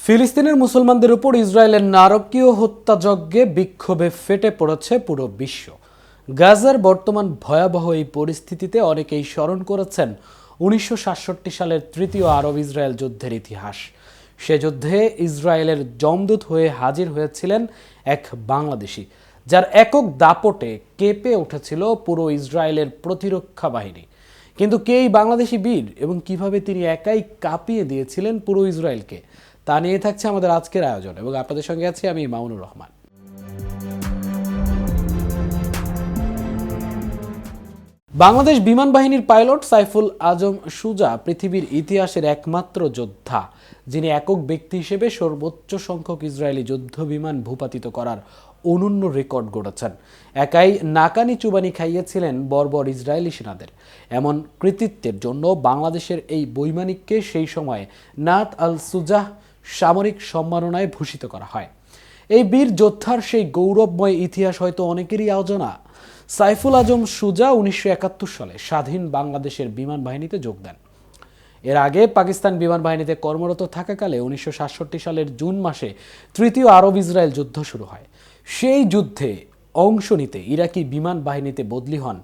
ফিলিস্তিনের মুসলমানদের উপর ইসরায়েলের নারকীয় হত্যাযজ্ঞে বিক্ষোভে ফেটে পড়েছে পুরো বিশ্ব। গাজার বর্তমান ভয়াবহ এই পরিস্থিতিতে অনেকেই স্মরণ করেছেন 1967 সালের তৃতীয় আরব ইসরায়েল যুদ্ধের ইতিহাস। সে যুদ্ধে ইসরায়েলের যমদূত হয়ে হাজির হয়েছিলেন এক বাংলাদেশি, যার একক দাপটে কেঁপে উঠেছিল পুরো ইসরায়েলের প্রতিরক্ষা বাহিনী। কিন্তু কে এই বাংলাদেশি বীর এবং কিভাবে তিনি একাই কাঁপিয়ে দিয়েছিলেন পুরো ইসরায়েলকে, তা নিয়ে থাকছে আমাদের আজকের আয়োজন এবং আপনাদের সঙ্গে আছি আমি মামুনুর রহমান। বাংলাদেশ বিমান বাহিনীর পাইলট সাইফুল আজম সুজা পৃথিবীর ইতিহাসের একমাত্র যোদ্ধা, যিনি একক ব্যক্তি হিসেবে সর্বোচ্চ সংখ্যক ইসরায়েলি যুদ্ধ বিমান ভূপাতিত করার অনন্য রেকর্ড গড়েছেন। একাই নাকানি চুবানি খাইয়েছিলেন বর্বর ইসরায়েলি সেনাদের। এমন কৃতিত্বের জন্য বাংলাদেশের এই বৈমানিককে সেই সময় নাত আল সুজাহ সামরিক সম্মাননায় ভূষিত করা হয়। এই বীর যোদ্ধার সেই গৌরবময় ইতিহাস হয়তো অনেকেরই অজানা। সাইফুল আজম সুজা 1971 সালে স্বাধীন বাংলাদেশের বিমান বাহিনীতে যোগ দেন। এর আগে পাকিস্তান বিমান বাহিনীতে কর্মরত থাকাকালে 1967 সালের জুন মাসে তৃতীয় আরব ইসরায়েল যুদ্ধ শুরু হয়। সেই যুদ্ধে অংশ নিতে ইরাকি বিমান বাহিনীতে বদলি হন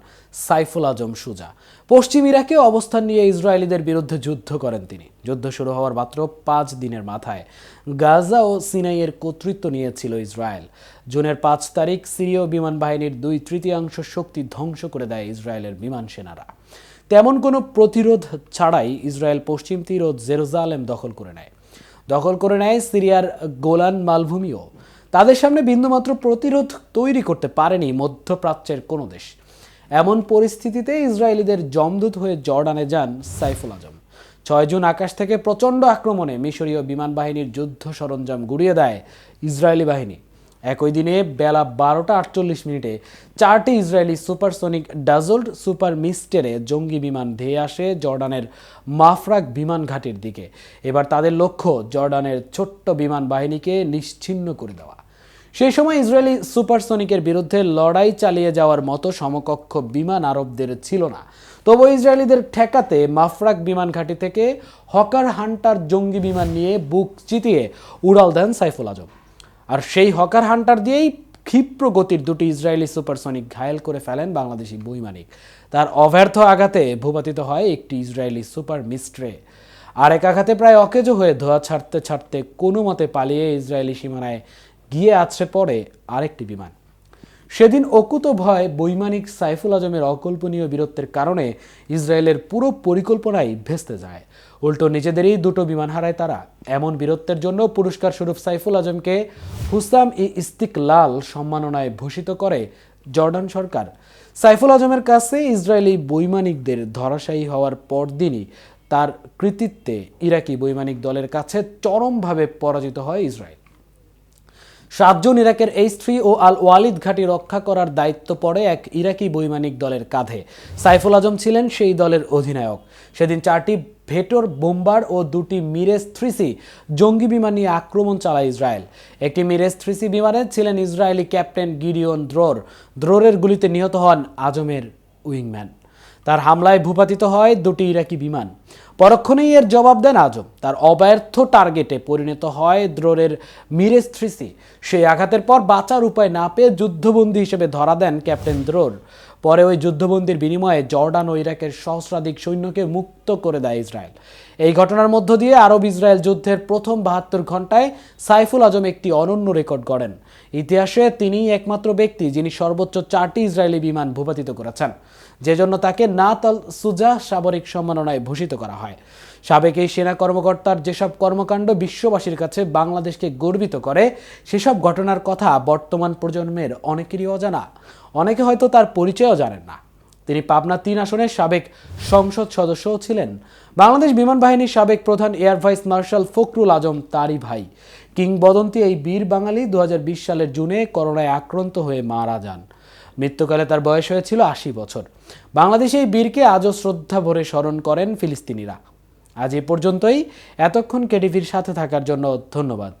সাইফুল আজম সুজা। পশ্চিম ইরাকে অবস্থান নিয়ে ইসরায়েলিদের বিরুদ্ধে যুদ্ধ করেন তিনি। যুদ্ধ শুরু হওয়ার মাত্র 5 দিনের মাথায় গাজা ও সিনাইয়ের কর্তৃত্ব নিয়েছিল ইসরায়েল। জুনের 5 তারিখ সিরীয় বিমান বাহিনীর 2/3 শক্তি ধ্বংস করে দেয় ইসরায়েলের বিমান সেনারা। তেমন কোনো প্রতিরোধ ছাড়াই ইসরায়েল পশ্চিম তীর ও জেরুজালেম দখল করে নেয় সিরিয়ার গোলান মালভূমিও। তাদের সামনে বিন্দুমাত্র প্রতিরোধ তৈরি করতে পারেনি মধ্যপ্রাচ্যের কোনো দেশ। এমন পরিস্থিতিতে ইসরায়েলিদের যমদূত হয়ে জর্ডানে যান সাইফুল আজম। 6 জুন আকাশ থেকে প্রচণ্ড আক্রমণে মিশরীয় বিমান বাহিনীর যুদ্ধ সরঞ্জাম গুড়িয়ে দেয় ইসরায়েলি বাহিনী। একই দিনে বেলা 12:48 4টি ইসরায়েলি সুপারসনিক ডাজল্ট সুপার মিস্টেরে জঙ্গি বিমান ধেয়ে আসে জর্ডানের মাফরাক বিমান ঘাঁটির দিকে। এবার তাদের লক্ষ্য জর্ডানের ছোট্ট বিমান বাহিনীকে নিশ্চিহ্ন করে দেওয়া। সেই সময় ইসরায়েলি সুপারসনিকের বিরুদ্ধে লড়াই চালিয়ে যাওয়ার মতো সমকক্ষ বিমান আরবদের ছিল না। তবু ইসরায়েলিদের ঠেকাতে মাফরাক বিমান ঘাঁটি থেকে হকার হান্টার জঙ্গি বিমান নিয়ে বুক চিতিয়ে উড়াল দেন সাইফুল আজম। আর সেই হকার হান্টার দিয়েই ক্ষিপ্র গতির 2টি ইসরায়েলি সুপারসনিক ঘায়েল করে ফেলেন বাংলাদেশি বৈমানিক। তার অব্যর্থ আঘাতে ভূপাতিত হয় একটি ইসরায়েলি সুপার মিস্ট্রে। আরেক আঘাতে প্রায় অকেজো হয়ে ধোঁয়া ছাড়তে ছাড়তে কোনো মতে পালিয়ে ইসরায়েলি সীমানায় গিয়ে আছড়ে পড়ে আরেকটি বিমান। সেদিন অকুত ভয় বৈমানিক সাইফুল আজমের অকল্পনীয় বীরত্বের কারণে ইসরায়েলের পুরো পরিকল্পনাই ভেস্তে যায়। উল্টো নিজেদেরই 2টো বিমান হারায় তারা। এমন বীরত্বের জন্য পুরস্কার স্বরূপ সাইফুল আজমকে হুসাম-ই-ইস্তিকলাল সম্মাননায় ভূষিত করে জর্ডান সরকার। সাইফুল আজমের কাছে ইসরায়েলি বৈমানিকদের ধরাশায়ী হওয়ার পরদিনই তার কৃতিত্বে ইরাকি বৈমানিক দলের কাছে চরমভাবে পরাজিত হয় ইসরায়েল। 7 জুন ইরাকের H3 ও আল ওয়ালিদ ঘাঁটি রক্ষা করার দায়িত্ব পড়ে এক ইরাকি বৈমানিক দলের কাঁধে। সাইফুল আজম ছিলেন সেই দলের অধিনায়ক। সেদিন 4টি ভেটর বোম্বার ও 2টি মিরেজ 3C জঙ্গি বিমান নিয়ে আক্রমণ চালায় ইসরায়েল। একটি মিরেজ 3C বিমানে ছিলেন ইসরায়েলি ক্যাপ্টেন গিডিওন দ্রোরের গুলিতে নিহত হন আজমের উইংম্যান। তার হামলায় ভূপাতিত হয় 2টি ইরাকি বিমান। পরক্ষণেই এর জবাব দেন আজম। তার অব্যর্থ টার্গেটে পরিণত হয় দ্রোরের মিরেজ 3C। সেই আঘাতের পর বাঁচার উপায় না পেয়ে যুদ্ধবন্দী হিসেবে ধরা দেন ক্যাপ্টেন দ্রোর। পরে ওই যুদ্ধবন্দির বিনিময়ে জর্ডান ও ইরাকের সহস্রাধিক সৈন্যকে মুক্ত করে দেয় ইসরায়েল। এই ঘটনার মধ্য দিয়ে আরব ইসরায়েল যুদ্ধের প্রথম 72 ঘন্টায় সাইফুল আজম একটি অনন্য রেকর্ড গড়েন। ইতিহাসে তিনিই একমাত্র ব্যক্তি যিনি সর্বোচ্চ 4টি ইসরায়েলি বিমান ভূপাতিত করেছেন, যে জন্য তাকে নাত আল সুজাহ সামরিক সম্মাননায় ভূষিত করা হয়। সাবেক এই সেনা কর্মকর্তার যেসব কর্মকাণ্ড বিশ্ববাসীর কাছে বাংলাদেশকে গর্বিত করে, সেসব ঘটনার কথা বর্তমান প্রজন্মের অনেকেরই অজানা। অনেকে হয়তো তার পরিচয়ও জানেন না। তিনি পাবনা 3 আসনের সাবেক সংসদ সদস্যও ছিলেন। বাংলাদেশ বিমান বাহিনীর সাবেক প্রধান এয়ার ভাইস মার্শাল ফখরুল আজম তারই ভাই। কিংবদন্তি এই বীর বাঙালি 2020 সালের জুনে করোনায় আক্রান্ত হয়ে মারা যান। মৃত্যুকালে তার বয়স হয়েছিল 80 বছর। বাংলাদেশে এই বীরকে আজও শ্রদ্ধা ভরে স্মরণ করেন ফিলিস্তিনিরা। আজ এ পর্যন্তই। এতক্ষণ কেটিভির সাথে থাকার জন্য ধন্যবাদ।